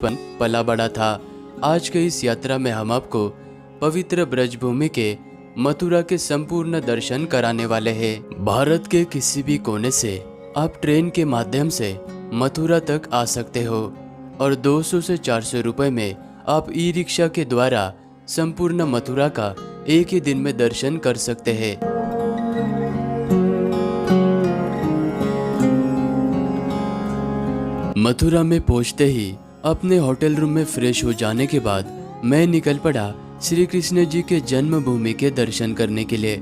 पला बड़ा था। आज की इस यात्रा में हम आपको पवित्र ब्रजभूमि के मथुरा के संपूर्ण दर्शन कराने वाले हैं। भारत के किसी भी कोने से आप ट्रेन के माध्यम से मथुरा तक आ सकते हो और 200 से 400 रुपए में आप ई रिक्शा के द्वारा संपूर्ण मथुरा का एक ही दिन में दर्शन कर सकते हैं। मथुरा में पहुंचते ही अपने होटल रूम में फ्रेश हो जाने के बाद मैं निकल पड़ा श्री कृष्ण जी के जन्मभूमि के दर्शन करने के लिए।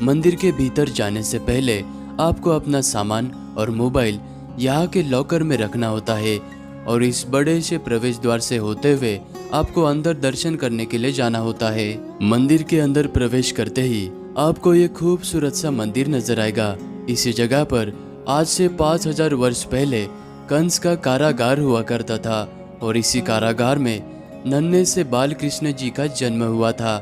मंदिर के भीतर जाने से पहले आपको अपना सामान और मोबाइल यहाँ के लॉकर में रखना होता है और इस बड़े से प्रवेश द्वार से होते हुए आपको अंदर दर्शन करने के लिए जाना होता है। मंदिर के अंदर प्रवेश करते ही आपको ये खूबसूरत सा मंदिर नजर आएगा। इसी जगह पर आज से 5000 वर्ष पहले कंस का कारागार हुआ करता था और इसी कारागार में नन्हे से बाल कृष्ण जी का जन्म हुआ था।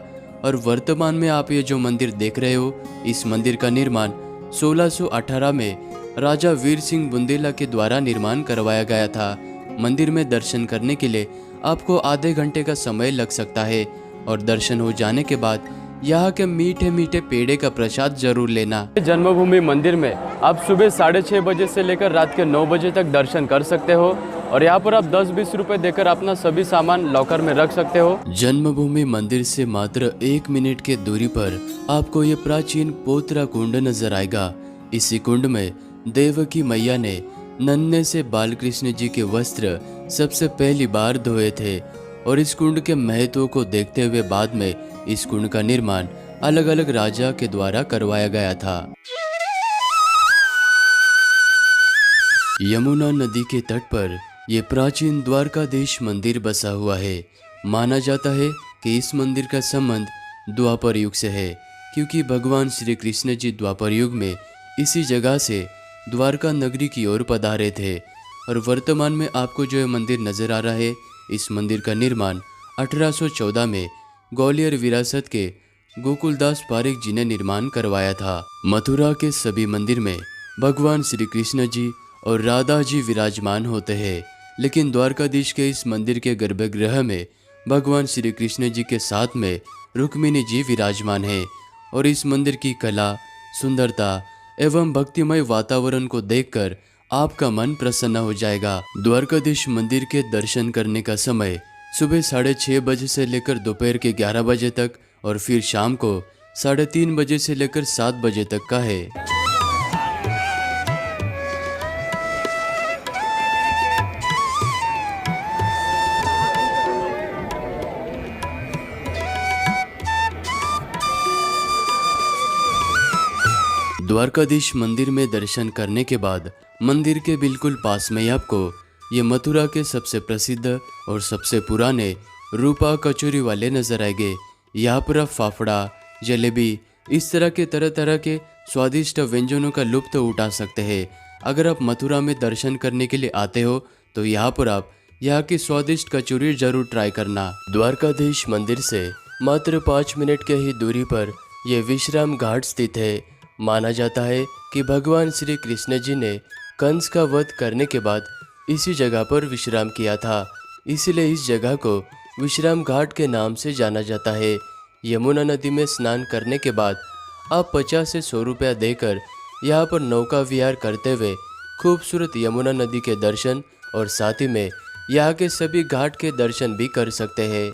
और वर्तमान में आप ये जो मंदिर देख रहे हो, इस मंदिर का निर्माण 1618 में राजा वीर सिंह बुंदेला के द्वारा निर्माण करवाया गया था। मंदिर में दर्शन करने के लिए आपको आधे घंटे का समय लग सकता है और दर्शन हो जाने के बाद यहाँ के मीठे मीठे पेड़े का प्रसाद जरूर लेना। जन्मभूमि मंदिर में आप सुबह 6:30 बजे से लेकर रात के 9 बजे तक दर्शन कर सकते हो और यहाँ पर आप 10-20 रुपए देकर अपना सभी सामान लॉकर में रख सकते हो। जन्मभूमि मंदिर से मात्र 1 मिनट के दूरी पर आपको ये प्राचीन पोतरा कुंड नजर आएगा। इसी कुंड में देवकी मैया ने नन्हे से बाल कृष्ण जी के वस्त्र सबसे पहली बार धोए थे और इस कुंड के महत्व को देखते हुए बाद में इस कुंड का निर्माण अलग अलग राजा के द्वारा करवाया गया था। यमुना नदी के तट पर यह प्राचीन द्वारकाधीश मंदिर बसा हुआ है। माना जाता है कि इस मंदिर का संबंध द्वापर युग से है, क्योंकि भगवान श्री कृष्ण जी द्वापर युग में इसी जगह से द्वारका नगरी की ओर पधारे थे। और वर्तमान में आपको जो ये मंदिर नजर आ रहा है, इस मंदिर का निर्माण 1814 में ग्वालियर विरासत के गोकुलदास पारिक जी ने निर्माण करवाया था। मथुरा के सभी मंदिर में भगवान श्री कृष्ण जी और राधा जी विराजमान होते हैं, लेकिन द्वारकाधीश के इस मंदिर के गर्भगृह में भगवान श्री कृष्ण जी के साथ में रुक्मिणी जी विराजमान है। और इस मंदिर की कला, सुंदरता एवं भक्तिमय वातावरण को देखकर आपका मन प्रसन्न हो जाएगा। द्वारकाधीश मंदिर के दर्शन करने का समय सुबह 6:30 बजे से लेकर दोपहर के 11 बजे तक और फिर शाम को 3:30 बजे से लेकर 7 बजे तक का है। द्वारकाधीश मंदिर में दर्शन करने के बाद मंदिर के बिल्कुल पास में आपको ये मथुरा के सबसे प्रसिद्ध और सबसे पुराने रूपा कचौरी वाले नजर आएंगे। यहाँ पर आप फाफड़ा, जलेबी, इस तरह के तरह तरह के स्वादिष्ट व्यंजनों का लुत्फ उठा सकते हैं। अगर आप मथुरा में दर्शन करने के लिए आते हो तो यहाँ पर आप यहाँ की स्वादिष्ट कचौरी जरूर ट्राई करना। द्वारकाधीश मंदिर से मात्र 5 मिनट के ही दूरी पर यह विश्राम घाट स्थित है। माना जाता है कि भगवान श्री कृष्ण जी ने कंस का वध करने के बाद इसी जगह पर विश्राम किया था, इसलिए इस जगह को विश्राम घाट के नाम से जाना जाता है। यमुना नदी में स्नान करने के बाद आप 50 से 100 रुपया देकर यहाँ पर नौका विहार करते हुए खूबसूरत यमुना नदी के दर्शन और साथ ही में यहाँ के सभी घाट के दर्शन भी कर सकते हैं।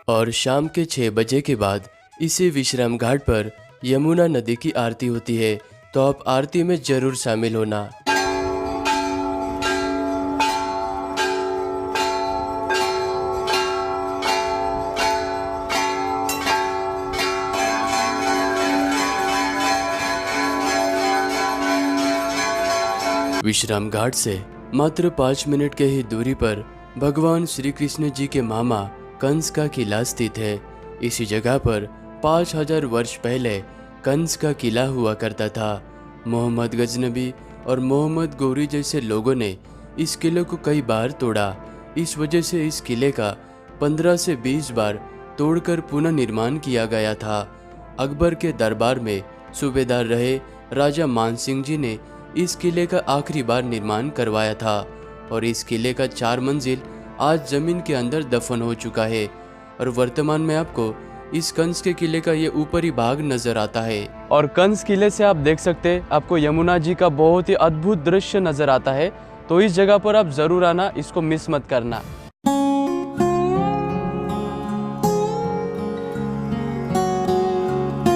और शाम के 6 बजे के बाद इसी विश्राम घाट पर यमुना नदी की आरती होती है, तो आप आरती में जरूर शामिल होना। विश्राम घाट से मात्र 5 मिनट के ही दूरी पर भगवान श्री कृष्ण जी के मामा कंस का किला स्थित है। इसी जगह पर 5000 वर्ष पहले कंस का किला हुआ करता था। मोहम्मद गजनबी और मोहम्मद गौरी जैसे लोगों ने इस किले को कई बार तोड़ा। इस वजह से इस किले का 15 से 20 बार तोड़कर पुनः निर्माण किया गया था। अकबर के दरबार में सूबेदार रहे राजा मानसिंह जी ने इस किले का आखिरी बार निर्माण करवाया था और इस किले का 4 मंजिल आज जमीन के अंदर दफन हो चुका है और वर्तमान में आपको इस कंस के किले का ये ऊपरी भाग नजर आता है। और कंस किले से आप देख सकते हैं आपको यमुना जी का बहुत ही अद्भुत दृश्य नजर आता है। तो इस जगह पर आप जरूर आना, इसको मिस मत करना।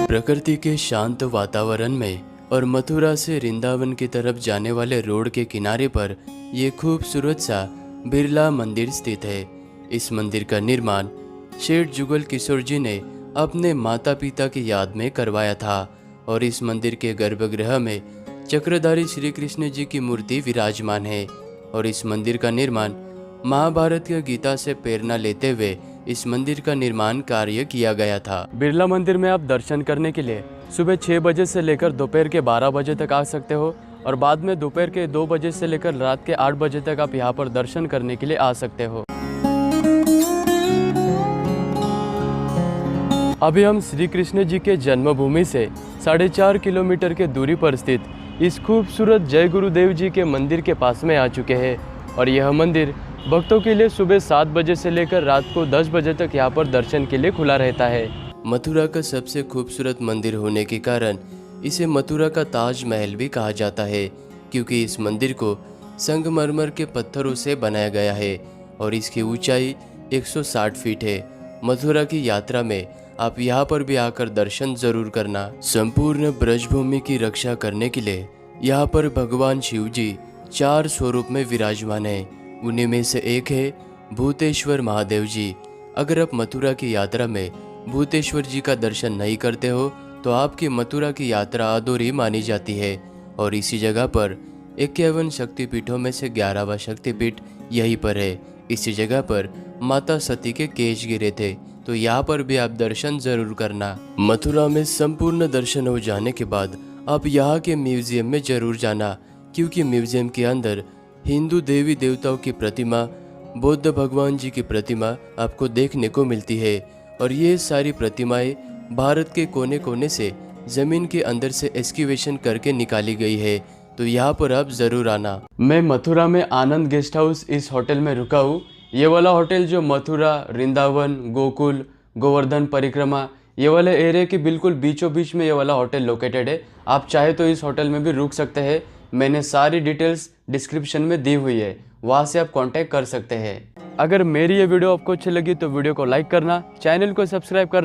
प्रकृति के शांत वातावरण में और मथुरा से वृंदावन की तरफ जाने वाले रोड के किनारे पर ये खूबसूरत सा बिरला मंदिर स्थित है। इस मंदिर का निर्माण सेठ जुगल किशोर जी ने अपने माता पिता की याद में करवाया था और इस मंदिर के गर्भगृह में चक्रधारी श्री कृष्ण जी की मूर्ति विराजमान है और इस मंदिर का निर्माण महाभारत की गीता से प्रेरणा लेते हुए इस मंदिर का निर्माण कार्य किया गया था। बिरला मंदिर में आप दर्शन करने के लिए सुबह 6 बजे से लेकर दोपहर के 12 बजे तक आ सकते हो और बाद में दोपहर के 2 बजे से लेकर रात के 8 बजे तक आप यहाँ पर दर्शन करने के लिए आ सकते हो। अभी हम श्री कृष्ण जी के जन्मभूमि से 4.5 किलोमीटर के दूरी पर स्थित इस खूबसूरत जय गुरुदेव जी के मंदिर के पास में आ चुके हैं और यह मंदिर भक्तों के लिए सुबह 7 बजे से लेकर रात को 10 बजे तक यहाँ पर दर्शन के लिए खुला रहता है। मथुरा का सबसे खूबसूरत मंदिर होने के कारण इसे मथुरा का ताजमहल भी कहा जाता है क्योंकि इस मंदिर को संगमरमर के पत्थरों से बनाया गया है और इसकी ऊंचाई 160 फीट है। मथुरा की यात्रा में आप यहाँ पर भी आकर दर्शन जरूर करना। संपूर्ण ब्रजभूमि की रक्षा करने के लिए यहाँ पर भगवान शिव जी 4 स्वरूप में विराजमान है। उन्हीं में से एक है भूतेश्वर महादेव जी। अगर आप मथुरा की यात्रा में भूतेश्वर जी का दर्शन नहीं करते हो तो आपकी मथुरा की यात्रा अधूरी मानी जाती है और इसी जगह पर 51 शक्तिपीठों में से 11वां शक्तिपीठ यहीं पर है। इसी जगह पर माता सती के केश गिरे थे, तो यहाँ पर भी आप दर्शन जरूर करना। मथुरा में संपूर्ण दर्शन हो जाने के बाद आप यहाँ के म्यूजियम में जरूर जाना क्योंकि म्यूजियम के अंदर हिंदू देवी देवताओं की प्रतिमा, बौद्ध भगवान जी की प्रतिमा आपको देखने को मिलती है और ये सारी प्रतिमाएं भारत के कोने कोने से जमीन के अंदर से एक्सकेवेशन करके निकाली गई है, तो यहाँ पर आप जरूर आना। मैं मथुरा में आनंद गेस्ट हाउस इस होटल में रुका हूँ। ये वाला होटल जो मथुरा, वृंदावन, गोकुल, गोवर्धन परिक्रमा ये वाले एरिया के बिल्कुल बीचों बीच में ये वाला होटल लोकेटेड है। आप चाहे तो इस होटल में भी रुक सकते हैं। मैंने सारी डिटेल्स डिस्क्रिप्शन में दी हुई है, वहाँ से आप कांटेक्ट कर सकते हैं। अगर मेरी ये वीडियो आपको अच्छी लगी तो वीडियो को लाइक करना, चैनल को सब्सक्राइब करना